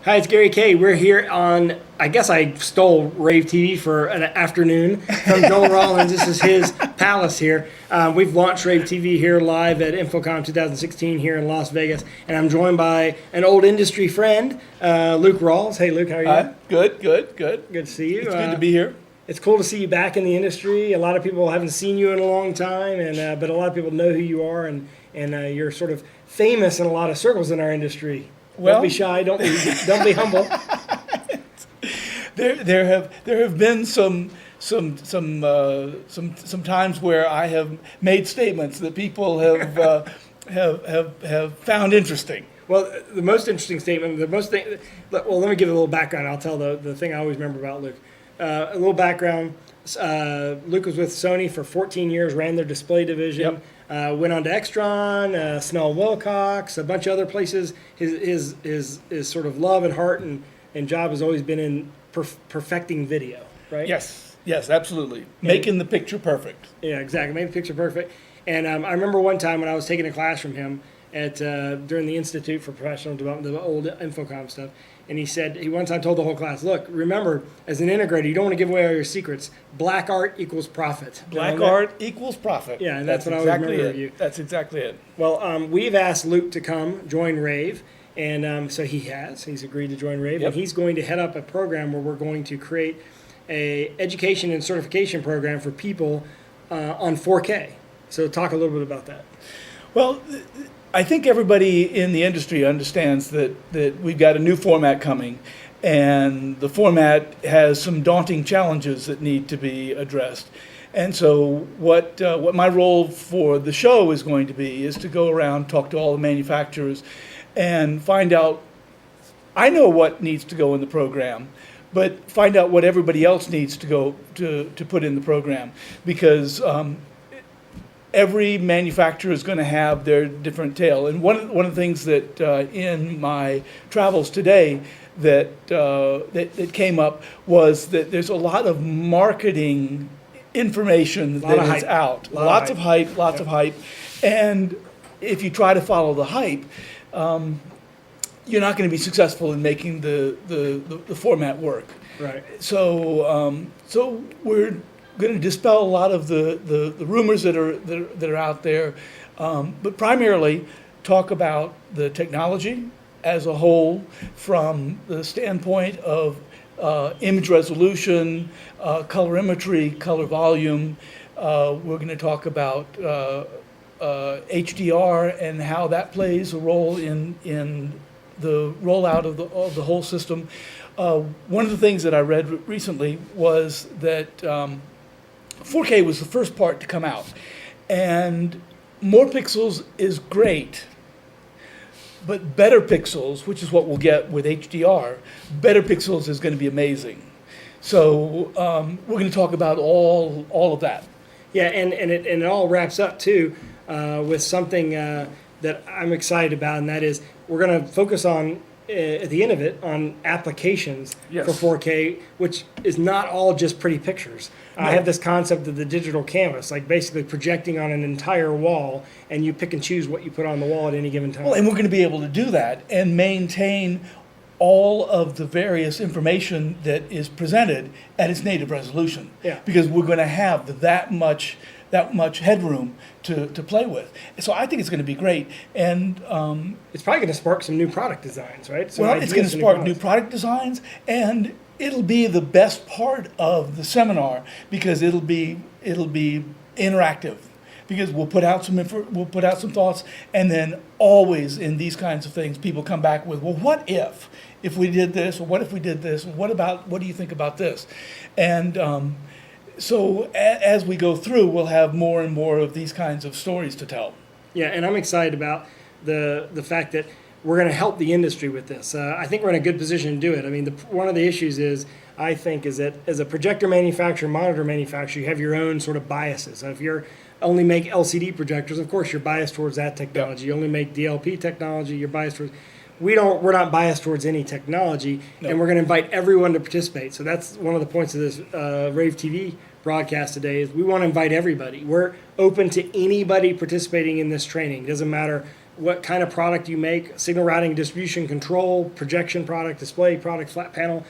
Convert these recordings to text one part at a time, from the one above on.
Hi, it's Gary Kay. We're here on, I guess I stole rAVe TV for an afternoon from Joel Rawls. This is his palace here. We've launched rAVe TV here live at InfoComm 2016 here in Las Vegas. And I'm joined by an old industry friend, Luke Rawls. Hey, Luke, how are you? Hi. Good. Good to see you. It's good to be here. It's cool to see you back in the industry. A lot of people haven't seen you in a long time, but a lot of people know who you are, and you're sort of famous in a lot of circles in our industry. Well, don't be shy. Don't be humble. There have been some times where I have made statements that people have found interesting. Well, the most interesting statement, well, let me give a little background. I'll tell the thing I always remember about Luke. A little background. Luke was with Sony for 14 years, ran their display division. Yep. Went on to Extron, Snell Wilcox, a bunch of other places. His sort of love and heart and job has always been in perfecting video, right? Yes, absolutely. Making the picture perfect. Yeah, exactly. Made the picture perfect. And I remember one time when I was taking a class from him at during the Institute for Professional Development, the old InfoComm stuff. And he one time told the whole class, look, remember, as an integrator, you don't want to give away all your secrets. Black art equals profit. Black art equals profit. Yeah, and that's what exactly I always remember of you. That's exactly it. Well, we've asked Luke to come join rAVe, and so he has. He's agreed to join rAVe, Yep. and he's going to head up a program where we're going to create a education and certification program for people on 4K. So talk a little bit about that. Well, I think everybody in the industry understands that we've got a new format coming, and the format has some daunting challenges that need to be addressed. And so what my role for the show is going to be is to go around, talk to all the manufacturers, and find out, I know what needs to go in the program, but find out what everybody else needs to go to put in the program, because every manufacturer is going to have their different tale. And one of the things that in my travels today that came up was that there's a lot of marketing information that is out. Lots of hype. And if you try to follow the hype, you're not going to be successful in making the format work. Right. So we're going to dispel a lot of the rumors that are out there, but primarily talk about the technology as a whole from the standpoint of image resolution, colorimetry, color volume. We're going to talk about HDR and how that plays a role in the rollout of the whole system. One of the things that I read recently was that 4K was the first part to come out, and more pixels is great, but better pixels, which is what we'll get with HDR, better pixels is going to be amazing. So we're going to talk about all of that. Yeah, and it all wraps up too with something that I'm excited about, and that is we're going to focus on at the end of it on applications Yes. for 4K, which is not all just pretty pictures. No. I have this concept of the digital canvas, like basically projecting on an entire wall, and you pick and choose what you put on the wall at any given time. Well, and we're going to be able to do that and maintain all of the various information that is presented at its native resolution. Yeah. Because we're going to have that much headroom to play with. So I think it's going to be great. And it's probably going to spark some new product designs, right? Some well, it's going to ideas for spark new products. product designs, and it'll be the best part of the seminar because it'll be interactive. Because we'll put out some thoughts, and then always in these kinds of things, people come back with, well, what if we did this, or what if we did this, and what do you think about this? And so as we go through, we'll have more and more of these kinds of stories to tell. Yeah, and I'm excited about the fact that we're going to help the industry with this. I think we're in a good position to do it. I mean, one of the issues is that as a projector manufacturer, monitor manufacturer, you have your own sort of biases. So if you're only make LCD projectors, of course you're biased towards that technology. Yep. You only make DLP technology, you're biased towards. We're not biased towards any technology, No. and we're going to invite everyone to participate. So that's one of the points of this rAVe TV broadcast today is we want to invite everybody. We're open to anybody participating in this training. It doesn't matter what kind of product you make, signal routing, distribution control, projection product, display product, flat panel,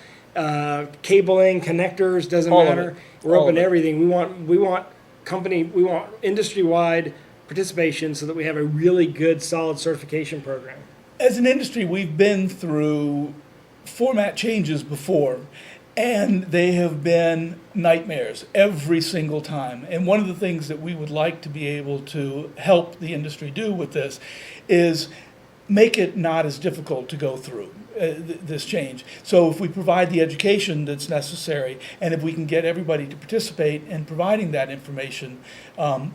cabling, connectors, doesn't All of matter. it. We're All open to of it. everything. We want industry-wide participation so that we have a really good, solid certification program. As an industry, we've been through format changes before, and they have been nightmares every single time. And one of the things that we would like to be able to help the industry do with this is make it not as difficult to go through this change. So if we provide the education that's necessary, and if we can get everybody to participate in providing that information,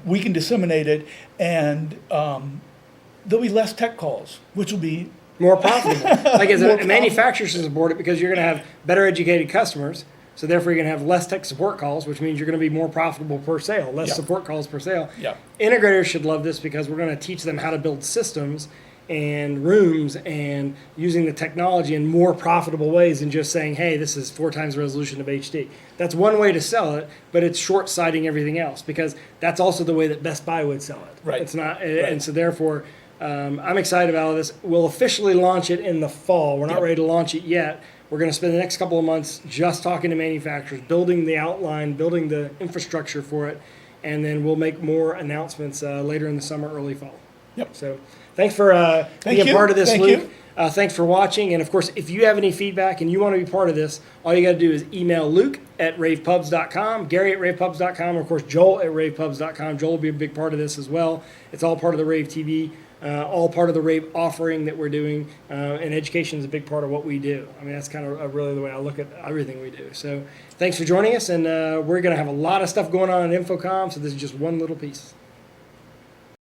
we can disseminate it, and there'll be less tech calls, which will be More profitable. Like as More a manufacturer should support it because you're going to have better educated customers. So therefore you're going to have less tech support calls, which means you're going to be more profitable per sale, less Yeah. support calls per sale. Yeah. Integrators should love this because we're going to teach them how to build systems and rooms and using the technology in more profitable ways than just saying, hey, this is 4 times the resolution of HD. That's one way to sell it, but it's short-sighting everything else because that's also the way that Best Buy would sell it. Right. It's not, Right. and so therefore, I'm excited about all this. We'll officially launch it in the fall. We're not Yep. ready to launch it yet. We're going to spend the next couple of months just talking to manufacturers, building the outline, building the infrastructure for it, and then we'll make more announcements later in the summer, early fall. Yep. So thanks for Thank being you. part of this, Thank Luke. you. Thanks for watching. And of course, if you have any feedback and you want to be part of this, all you got to do is email Luke at ravepubs.com, Gary at ravepubs.com, or of course, Joel at ravepubs.com. Joel will be a big part of this as well. It's all part of the Rave TV. All part of the rAVe offering that we're doing, and education is a big part of what we do. I mean, that's kind of really the way I look at everything we do. So thanks for joining us, and we're going to have a lot of stuff going on in InfoComm, so this is just one little piece.